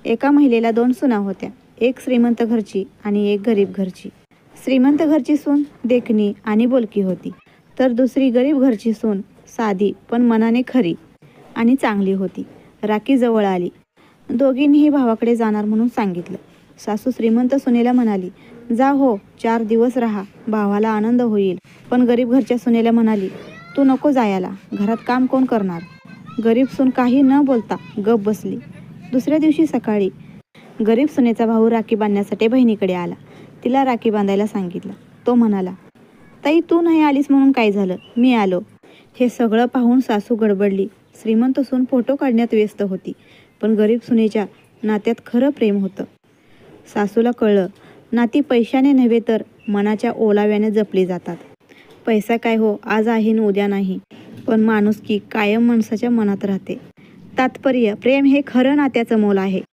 एका महिलेला 2 सुना होत्या. एक श्रीमंत घरची आणि एक गरीब घरची. श्रीमंत घरची सून देखणी आणि बोलकी होती, तर दुसरी गरीब घरची सून साधी पण मनाने खरी आणि चांगली होती. राखी जवळ आली. दोघींनीही भावाकडे जाणार म्हणून सांगितलं. सासू श्रीमंत सुनेला म्हणाली, जा हो, 4 दिवस राहा, भावाला आनंद होईल. पण गरीब घरच्या सुनेला म्हणाली, तू नको जायला, घरात काम कोण करणार. गरीब सून काही न बोलता गप बसली. दुसऱ्या दिवशी सकाळी गरीब सुनेचा भाऊ राखी बांधण्यासाठी बहिणीकडे आला. तिला राखी बांधायला सांगितलं. तो म्हणाला, ताई तू नाही आलीस म्हणून काय झालं, मी आलो. हे सगळं पाहून सासू गडबडली. श्रीमंत सून फोटो काढण्यात व्यस्त होती, पण गरीब सुनेच्या नात्यात खरं प्रेम होतं. सासूला कळलं, नाती पैशाने नव्हे तर मनाच्या ओलाव्याने जपली जातात. पैसा काय हो, आज आहे न उद्या नाही, पण माणुसकी कायम माणसाच्या मनात राहते. तात्पर्य, प्रेम हे खरं नात्याचं मोल आहे.